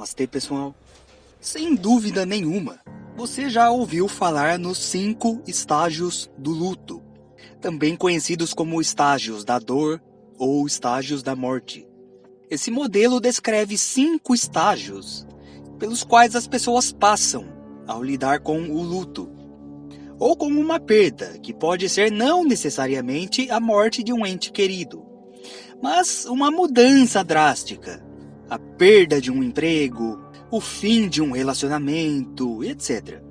Namastê, pessoal. Sem dúvida nenhuma, você já ouviu falar nos 5 estágios do luto, também conhecidos como estágios da dor ou estágios da morte. Esse modelo descreve 5 estágios pelos quais as pessoas passam ao lidar com o luto, ou com uma perda, que pode ser não necessariamente a morte de um ente querido, mas uma mudança drástica, a perda de um emprego, o fim de um relacionamento, etc.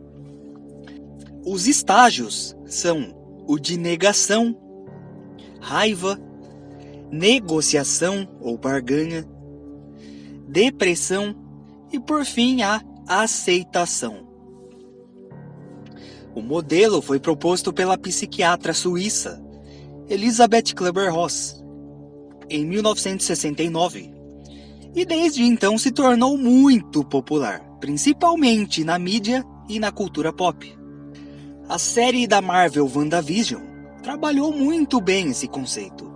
Os estágios são o de negação, raiva, negociação ou barganha, depressão e, por fim, a aceitação. O modelo foi proposto pela psiquiatra suíça Elisabeth Kübler-Ross em 1969 e desde então se tornou muito popular, principalmente na mídia e na cultura pop. A série da Marvel WandaVision trabalhou muito bem esse conceito.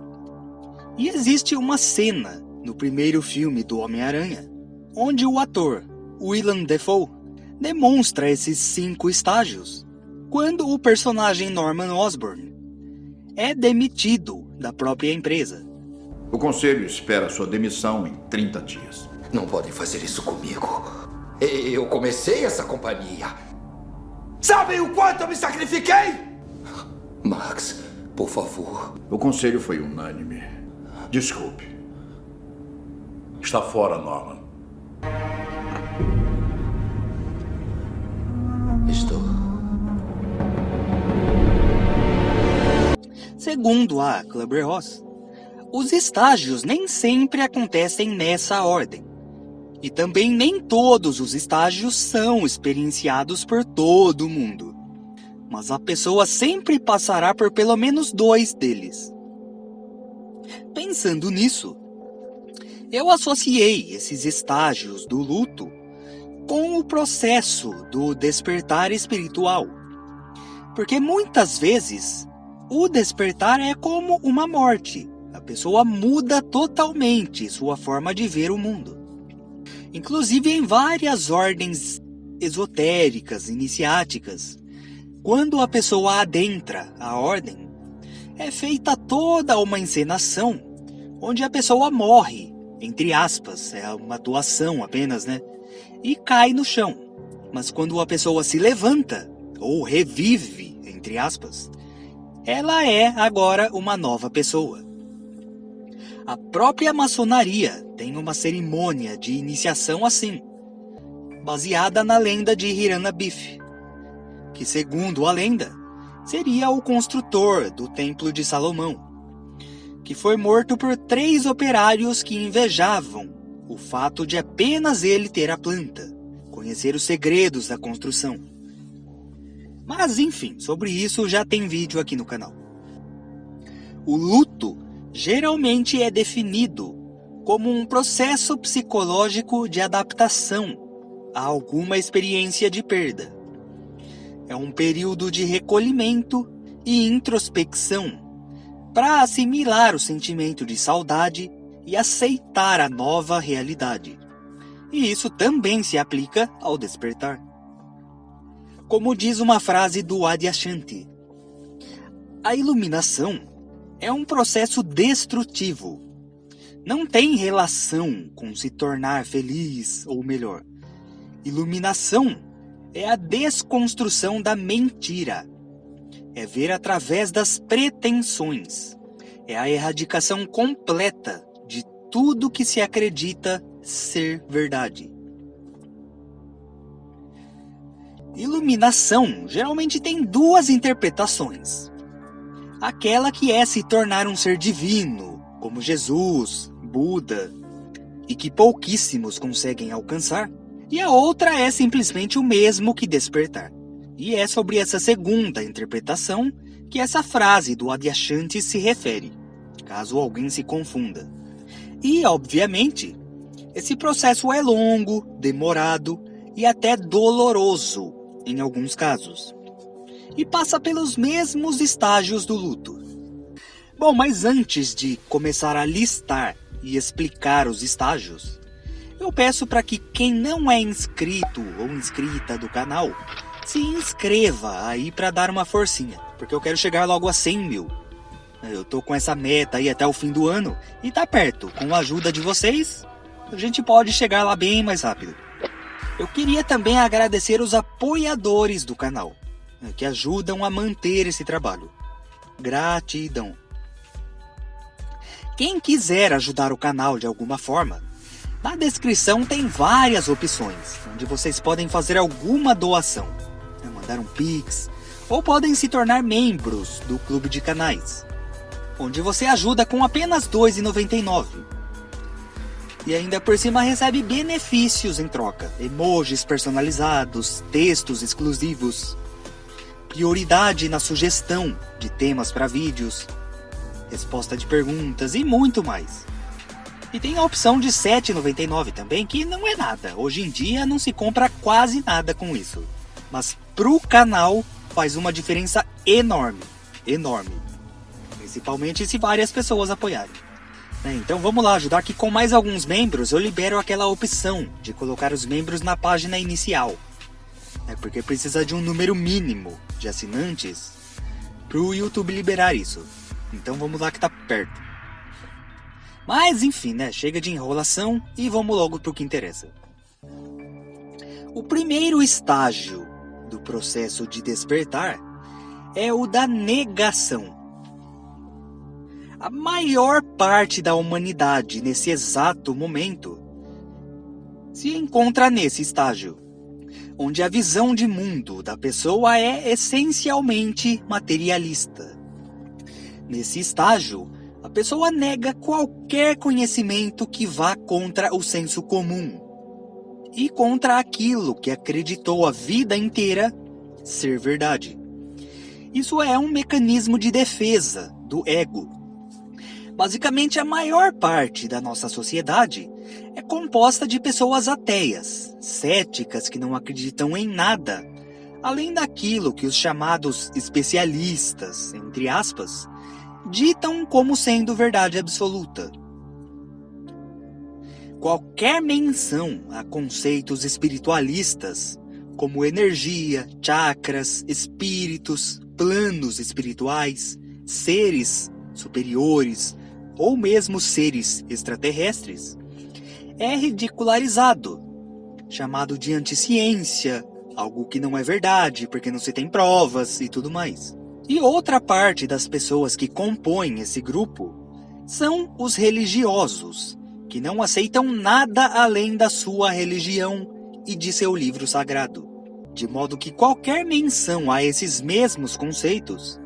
E existe uma cena no primeiro filme do Homem-Aranha, onde o ator Willem Dafoe demonstra esses 5 estágios, quando o personagem Norman Osborn é demitido da própria empresa. O conselho espera sua demissão em 30 dias. Não podem fazer isso comigo. Eu comecei essa companhia. Sabem o quanto eu me sacrifiquei? Max, por favor. O conselho foi unânime. Desculpe. Está fora, Norman. Estou. Segundo a Kübler-Ross, os estágios nem sempre acontecem nessa ordem. E também nem todos os estágios são experienciados por todo mundo. Mas a pessoa sempre passará por pelo menos 2 deles. Pensando nisso, eu associei esses estágios do luto com o processo do despertar espiritual. Porque muitas vezes o despertar é como uma morte. A pessoa muda totalmente sua forma de ver o mundo. Inclusive em várias ordens esotéricas, iniciáticas, quando a pessoa adentra a ordem, é feita toda uma encenação onde a pessoa morre, entre aspas, é uma atuação apenas, né? E cai no chão. Mas quando a pessoa se levanta, ou revive, entre aspas, ela é agora uma nova pessoa. A própria maçonaria tem uma cerimônia de iniciação assim, baseada na lenda de Hiranabif, que segundo a lenda, seria o construtor do Templo de Salomão, que foi morto por 3 operários que invejavam o fato de apenas ele ter a planta, conhecer os segredos da construção. Mas enfim, sobre isso já tem vídeo aqui no canal. O luto geralmente é definido como um processo psicológico de adaptação a alguma experiência de perda. É um período de recolhimento e introspecção para assimilar o sentimento de saudade e aceitar a nova realidade. E isso também se aplica ao despertar. Como diz uma frase do Adyashanti, a iluminação é um processo destrutivo. Não tem relação com se tornar feliz ou melhor. Iluminação é a desconstrução da mentira. É ver através das pretensões. É a erradicação completa de tudo que se acredita ser verdade. Iluminação geralmente tem 2 interpretações. Aquela que é se tornar um ser divino, como Jesus, Buda, e que pouquíssimos conseguem alcançar. E a outra é simplesmente o mesmo que despertar. E é sobre essa segunda interpretação que essa frase do Adyashanti se refere, caso alguém se confunda. E, obviamente, esse processo é longo, demorado e até doloroso em alguns casos. E passa pelos mesmos estágios do luto. Bom, mas antes de começar a listar e explicar os estágios, eu eu peço para que quem não é inscrito ou inscrita do canal se inscreva aí para dar uma forcinha, porque eu quero chegar logo a 100 mil. Eu tô com essa meta aí até o fim do ano e tá perto. Com a ajuda de vocês, a gente pode chegar lá bem mais rápido. Eu queria também agradecer os apoiadores do canal, que ajudam a manter esse trabalho. Gratidão. Quem quiser ajudar o canal de alguma forma, na descrição tem várias opções, onde vocês podem fazer alguma doação, mandar um Pix, ou podem se tornar membros do Clube de Canais, onde você ajuda com apenas R$ 2,99. E ainda por cima recebe benefícios em troca, emojis personalizados, textos exclusivos, prioridade na sugestão de temas para vídeos, resposta de perguntas e muito mais. E tem a opção de R$ 7,99 também, que não é nada. Hoje em dia não se compra quase nada com isso. Mas pro canal faz uma diferença enorme. Enorme. Principalmente se várias pessoas apoiarem. Então vamos lá, ajudar que com mais alguns membros eu libero aquela opção de colocar os membros na página inicial. Porque precisa de um número mínimo de assinantes pro YouTube liberar isso. Então vamos lá que tá perto. Mas enfim, chega de enrolação e vamos logo pro que interessa. O primeiro estágio do processo de despertar é o da negação. A maior parte da humanidade nesse exato momento se encontra nesse estágio, onde a visão de mundo da pessoa é essencialmente materialista. Nesse estágio, a pessoa nega qualquer conhecimento que vá contra o senso comum e contra aquilo que acreditou a vida inteira ser verdade. Isso é um mecanismo de defesa do ego. Basicamente, a maior parte da nossa sociedade é composta de pessoas ateias, céticas que não acreditam em nada, além daquilo que os chamados especialistas, entre aspas, ditam como sendo verdade absoluta. Qualquer menção a conceitos espiritualistas, como energia, chakras, espíritos, planos espirituais, seres superiores ou mesmo seres extraterrestres, é ridicularizado, chamado de anticiência, algo que não é verdade porque não se tem provas e tudo mais. E outra parte das pessoas que compõem esse grupo são os religiosos, que não aceitam nada além da sua religião e de seu livro sagrado. De modo que qualquer menção a esses mesmos conceitos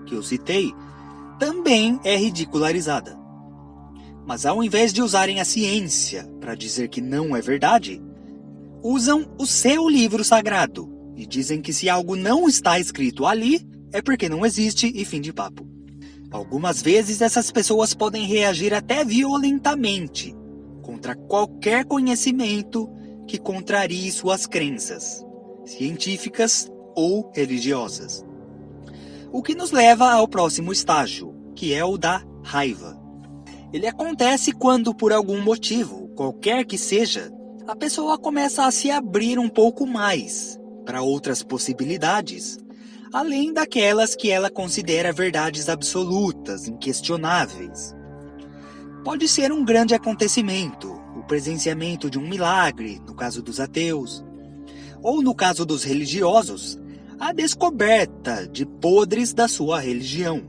que eu citei também é ridicularizada. Mas ao invés de usarem a ciência para dizer que não é verdade, usam o seu livro sagrado e dizem que se algo não está escrito ali, é porque não existe e fim de papo. Algumas vezes essas pessoas podem reagir até violentamente contra qualquer conhecimento que contrarie suas crenças, científicas ou religiosas. O que nos leva ao próximo estágio, que é o da raiva. Ele acontece quando, por algum motivo, qualquer que seja, a pessoa começa a se abrir um pouco mais para outras possibilidades, além daquelas que ela considera verdades absolutas, inquestionáveis. Pode ser um grande acontecimento, o presenciamento de um milagre, no caso dos ateus, ou no caso dos religiosos, a descoberta de podres da sua religião.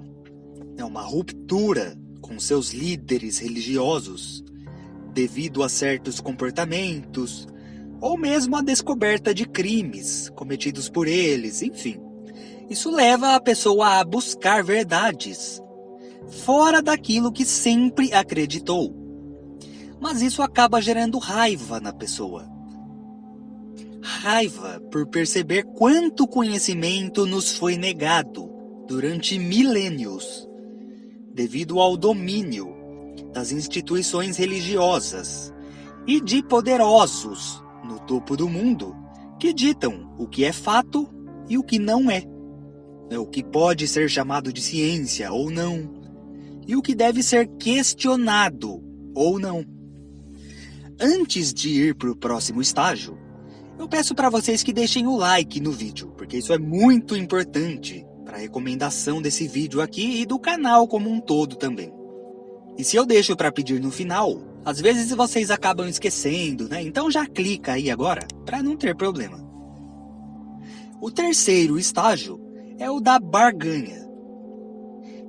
É uma ruptura com seus líderes religiosos, devido a certos comportamentos, ou mesmo a descoberta de crimes cometidos por eles, enfim. Isso leva a pessoa a buscar verdades, fora daquilo que sempre acreditou. Mas isso acaba gerando raiva na pessoa. Raiva por perceber quanto conhecimento nos foi negado durante milênios, devido ao domínio das instituições religiosas e de poderosos no topo do mundo que ditam o que é fato e o que não é. O que pode ser chamado de ciência ou não, e o que deve ser questionado ou não. antes de ir para o próximo estágio, eu peço para vocês que deixem o like no vídeo, porque isso é muito importante para a recomendação desse vídeo aqui e do canal como um todo também. E se eu deixo para pedir no final, às vezes vocês acabam esquecendo, né? Então já clica aí agora para não ter problema. O terceiro estágio é o da barganha.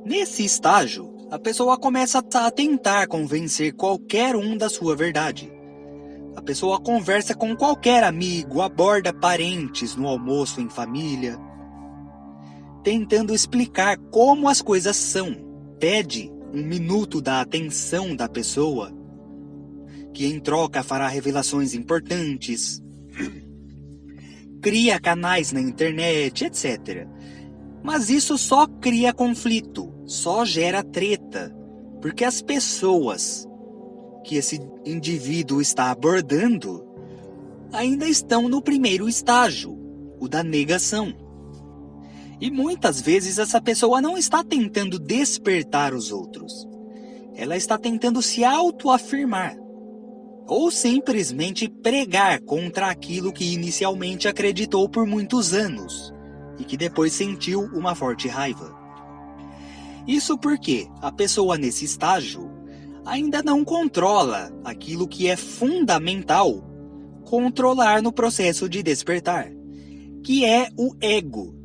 Nesse estágio, a pessoa começa a tentar convencer qualquer um da sua verdade. A pessoa conversa com qualquer amigo, aborda parentes no almoço em família, tentando explicar como as coisas são. Pede um minuto da atenção da pessoa, que em troca fará revelações importantes, cria canais na internet, etc. Mas isso só cria conflito, só gera treta, porque as pessoas que esse indivíduo está abordando ainda estão no primeiro estágio, o da negação. E muitas vezes essa pessoa não está tentando despertar os outros, ela está tentando se autoafirmar, ou simplesmente pregar contra aquilo que inicialmente acreditou por muitos anos e que depois sentiu uma forte raiva. Isso porque a pessoa nesse estágio ainda não controla aquilo que é fundamental controlar no processo de despertar, que é o ego.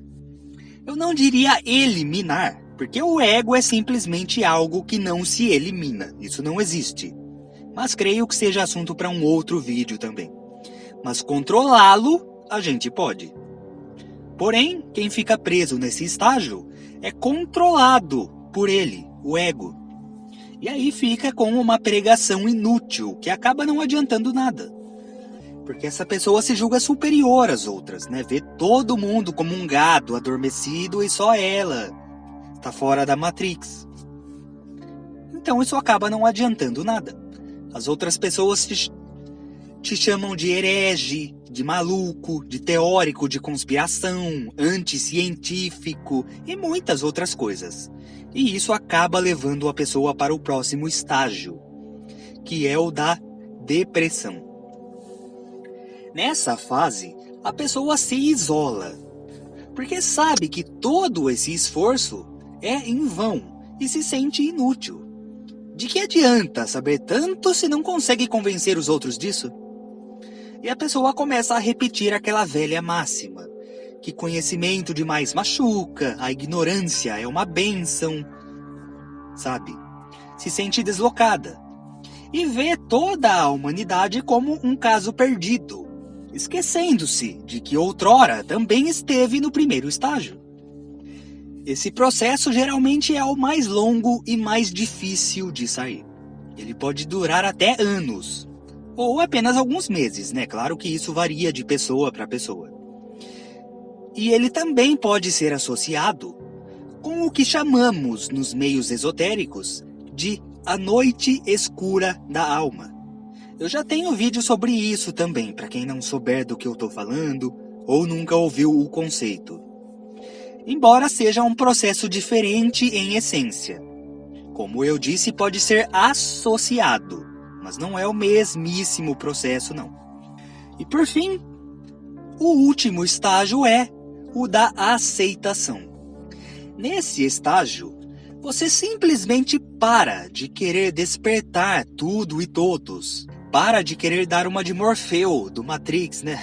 Eu não diria eliminar, porque o ego é simplesmente algo que não se elimina, isso não existe. Mas creio que seja assunto para um outro vídeo também. Mas controlá-lo, a gente pode. Porém, quem fica preso nesse estágio é controlado por ele, o ego. E aí fica com uma pregação inútil, que acaba não adiantando nada. Porque essa pessoa se julga superior às outras, né? Vê todo mundo como um gado adormecido e só ela está fora da Matrix. Então isso acaba não adiantando nada. As outras pessoas te chamam de herege, de maluco, de teórico de conspiração, anticientífico e muitas outras coisas. E isso acaba levando a pessoa para o próximo estágio, que é o da depressão. Nessa fase, a pessoa se isola, porque sabe que todo esse esforço é em vão e se sente inútil. De que adianta saber tanto se não consegue convencer os outros disso? E a pessoa começa a repetir aquela velha máxima, que conhecimento demais machuca, a ignorância é uma bênção, sabe? Se sente deslocada e vê toda a humanidade como um caso perdido, esquecendo-se de que outrora também esteve no primeiro estágio. Esse processo geralmente é o mais longo e mais difícil de sair. Ele pode durar até anos, ou apenas alguns meses, né? Claro que isso varia de pessoa para pessoa. E ele também pode ser associado com o que chamamos nos meios esotéricos de a noite escura da alma. Eu já tenho vídeo sobre isso também, para quem não souber do que eu estou falando ou nunca ouviu o conceito. Embora seja um processo diferente em essência. Como eu disse, pode ser associado, mas não é o mesmíssimo processo, não. E por fim, o último estágio é o da aceitação. Nesse estágio, você simplesmente para de querer despertar tudo e todos. Para de querer dar uma de Morfeu, do Matrix, né?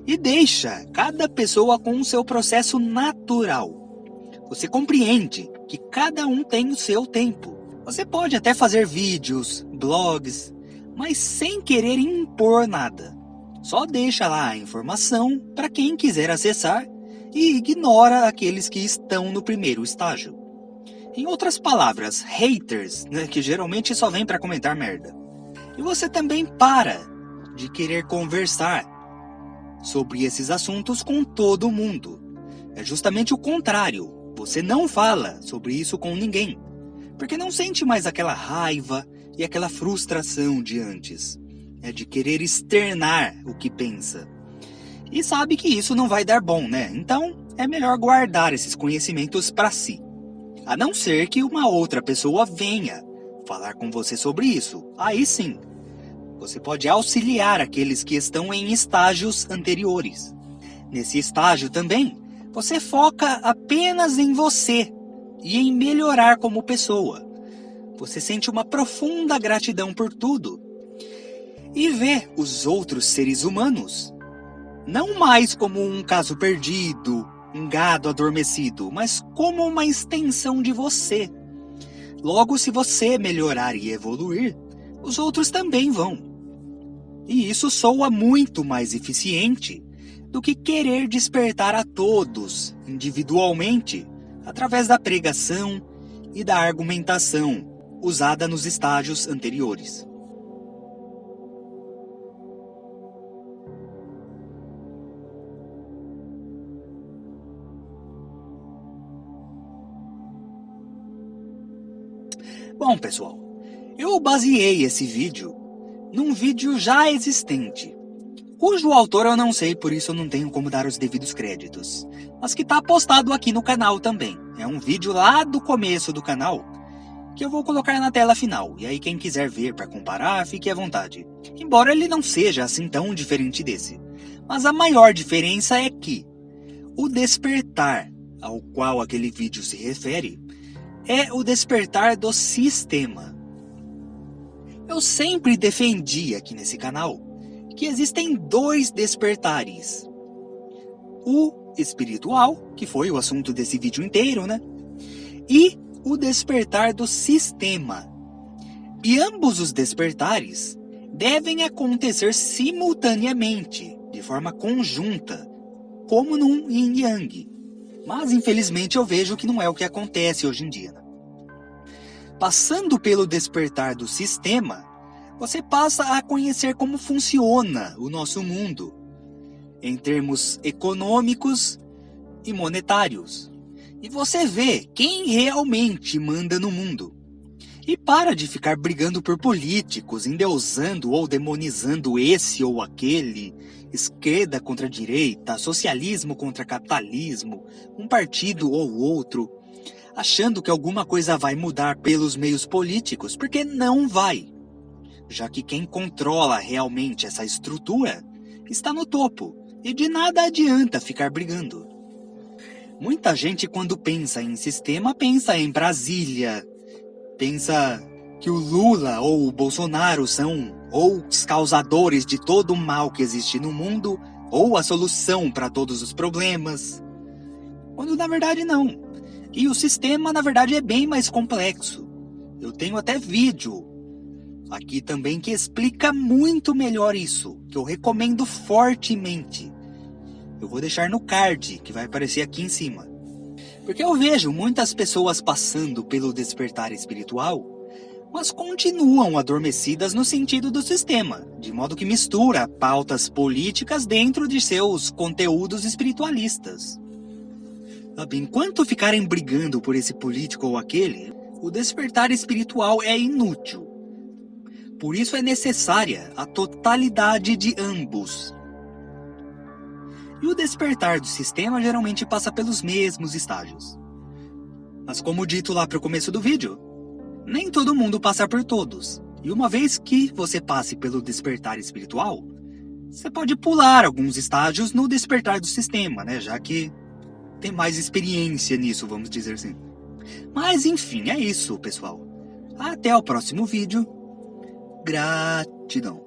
E deixa cada pessoa com o seu processo natural. Você compreende que cada um tem o seu tempo. Você pode até fazer vídeos, blogs, mas sem querer impor nada. Só deixa lá a informação para quem quiser acessar e ignora aqueles que estão no primeiro estágio. Em outras palavras, haters, né, que geralmente só vêm para comentar merda. E você também para de querer conversar sobre esses assuntos com todo mundo. É justamente o contrário. Você não fala sobre isso com ninguém, porque não sente mais aquela raiva e aquela frustração de antes. É de querer externar o que pensa. E sabe que isso não vai dar bom, né? Então é melhor guardar esses conhecimentos para si. A não ser que uma outra pessoa venha falar com você sobre isso. Aí sim, Você pode auxiliar aqueles que estão em estágios anteriores. Nesse estágio também, você foca apenas em você e em melhorar como pessoa. Você sente uma profunda gratidão por tudo e vê os outros seres humanos não mais como um caso perdido, um gado adormecido, mas como uma extensão de você. Logo, se você melhorar e evoluir, os outros também vão. E isso soa muito mais eficiente do que querer despertar a todos, individualmente, através da pregação e da argumentação usada nos estágios anteriores. Bom, pessoal, eu baseei esse vídeo num vídeo já existente, cujo autor eu não sei, por isso eu não tenho como dar os devidos créditos, mas que está postado aqui no canal também. É um vídeo lá do começo do canal, que eu vou colocar na tela final, e aí quem quiser ver para comparar, fique à vontade. Embora ele não seja assim tão diferente desse, mas a maior diferença é que o despertar ao qual aquele vídeo se refere é o despertar do sistema. Eu sempre defendi aqui nesse canal que existem dois despertares. O espiritual, que foi o assunto desse vídeo inteiro, né? E o despertar do sistema. E ambos os despertares devem acontecer simultaneamente, de forma conjunta, como num yin yang. Mas infelizmente eu vejo que não é o que acontece hoje em dia. Passando pelo despertar do sistema, você passa a conhecer como funciona o nosso mundo, em termos econômicos e monetários. E você vê quem realmente manda no mundo. E para de ficar brigando por políticos, endeusando ou demonizando esse ou aquele, esquerda contra direita, socialismo contra capitalismo, um partido ou outro, achando que alguma coisa vai mudar pelos meios políticos, porque não vai. Já que quem controla realmente essa estrutura está no topo, e de nada adianta ficar brigando. Muita gente, quando pensa em sistema, pensa em Brasília, pensa que o Lula ou o Bolsonaro são ou os causadores de todo o mal que existe no mundo, ou a solução para todos os problemas, quando na verdade não. E o sistema, na verdade, é bem mais complexo. Eu tenho até vídeo aqui também que explica muito melhor isso, que eu recomendo fortemente. Eu vou deixar no card, que vai aparecer aqui em cima. Porque eu vejo muitas pessoas passando pelo despertar espiritual, mas continuam adormecidas no sentido do sistema, de modo que mistura pautas políticas dentro de seus conteúdos espiritualistas. Enquanto ficarem brigando por esse político ou aquele, o despertar espiritual é inútil. Por isso é necessária a totalidade de ambos. E o despertar do sistema geralmente passa pelos mesmos estágios. Mas como dito lá para o começo do vídeo, nem todo mundo passa por todos. E uma vez que você passe pelo despertar espiritual, você pode pular alguns estágios no despertar do sistema, né? Já que tem mais experiência nisso, vamos dizer assim. Mas enfim, é isso, pessoal. Até o próximo vídeo. Gratidão.